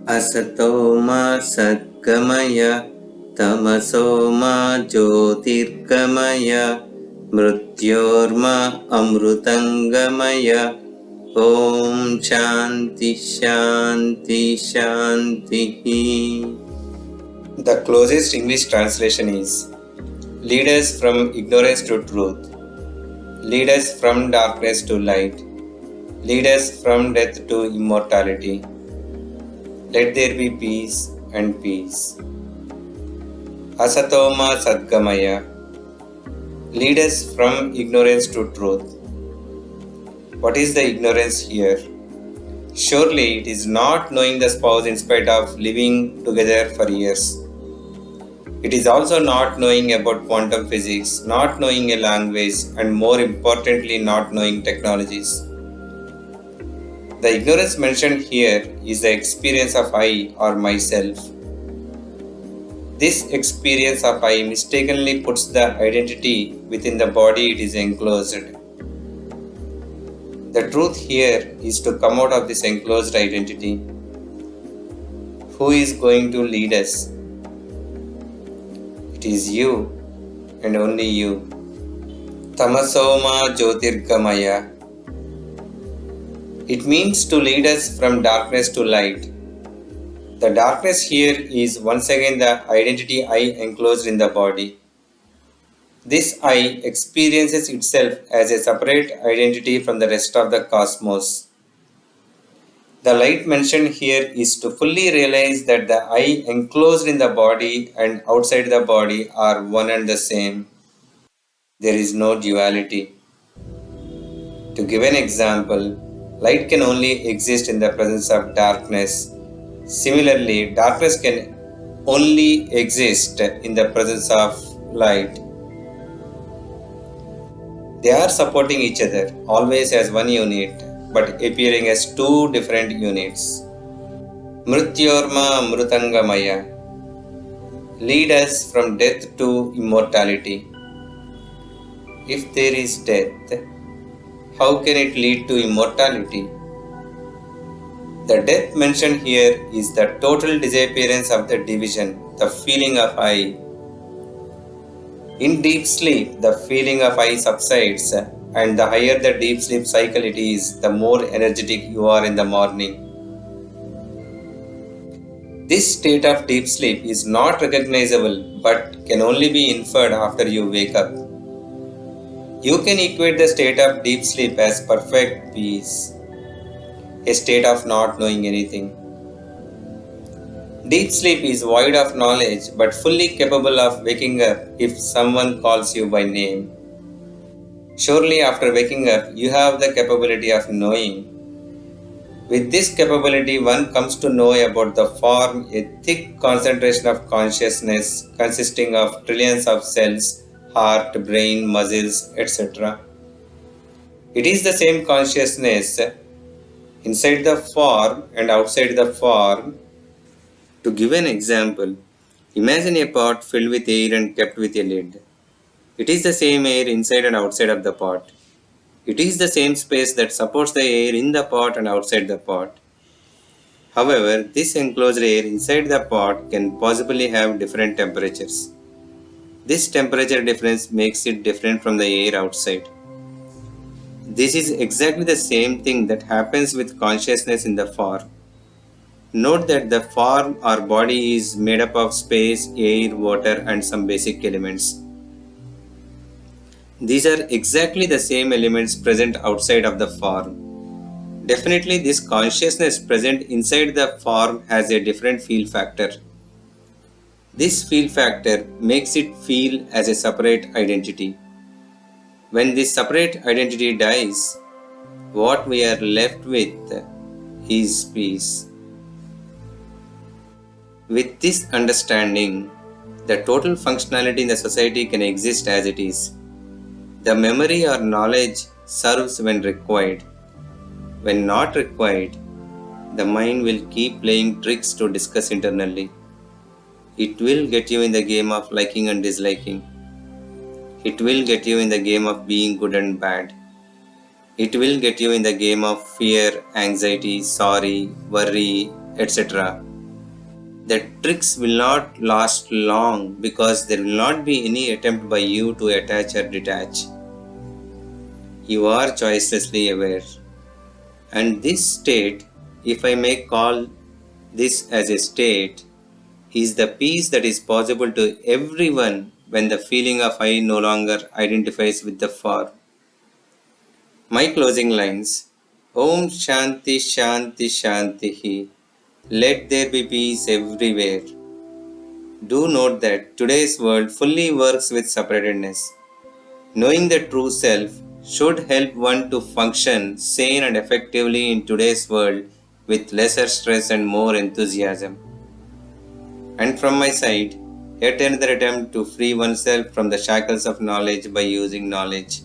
Asatoma sadgamaya tamasoma jyotirgamaya mrityorma amrutangamaya. Om Shanti Shanti Shanti. The closest English translation is: lead us from ignorance to truth, lead us from darkness to light, lead us from death to immortality. Let there be peace and peace. Asatoma sadgamaya. Lead us from ignorance to truth. What is the ignorance here? Surely it is not knowing the spouse in spite of living together for years. It is also not knowing about quantum physics, not knowing a language, and more importantly, not knowing technologies. The ignorance mentioned here is the experience of I or myself. This experience of I mistakenly puts the identity within the body it is enclosed. The truth here is to come out of this enclosed identity. Who is going to lead us? It is you and only you. Tamasoma jyotirgamaya. It means to lead us from darkness to light. The darkness here is once again the identity I enclosed in the body. This I experiences itself as a separate identity from the rest of the cosmos. The light mentioned here is to fully realize that the I enclosed in the body and outside the body are one and the same. There is no duality. To give an example, light can only exist in the presence of darkness. Similarly, darkness can only exist in the presence of light. They are supporting each other, always as one unit, but appearing as two different units. Mrityorma amrutangamaya. Lead us from death to immortality. If there is death, how can it lead to immortality? The death mentioned here is the total disappearance of the division, the feeling of I. In deep sleep, the feeling of I subsides, and the higher the deep sleep cycle it is, the more energetic you are in the morning. This state of deep sleep is not recognizable but can only be inferred after you wake up. You can equate the state of deep sleep as perfect peace, a state of not knowing anything. Deep sleep is void of knowledge but fully capable of waking up if someone calls you by name. Surely after waking up, you have the capability of knowing. With this capability, one comes to know about the form, a thick concentration of consciousness consisting of trillions of cells, heart, brain, muscles, etc. It is the same consciousness inside the form and outside the form. To give an example, imagine a pot filled with air and kept with a lid. It is the same air inside and outside of the pot. It is the same space that supports the air in the pot and outside the pot. However, this enclosed air inside the pot can possibly have different temperatures. This temperature difference makes it different from the air outside. This is exactly the same thing that happens with consciousness in the form. Note that the form or body is made up of space, air, water, and some basic elements. These are exactly the same elements present outside of the form. Definitely, this consciousness present inside the form has a different feel factor. This feel factor makes it feel as a separate identity. When this separate identity dies, what we are left with is peace. With this understanding, the total functionality in the society can exist as it is. The memory or knowledge serves when required. When not required, the mind will keep playing tricks to discuss internally. It will get you in the game of liking and disliking. It will get you in the game of being good and bad. It will get you in the game of fear, anxiety, sorry, worry, etc. The tricks will not last long because there will not be any attempt by you to attach or detach. You are choicelessly aware. And this state, if I may call this as a state, is the peace that is possible to everyone when the feeling of I no longer identifies with the form. My closing lines: Om Shanti Shanti Shanti. Let there be peace everywhere. Do note that today's world fully works with separatedness. Knowing the true self should help one to function sane and effectively in today's world with lesser stress and more enthusiasm. And from my side, yet another attempt to free oneself from the shackles of knowledge by using knowledge.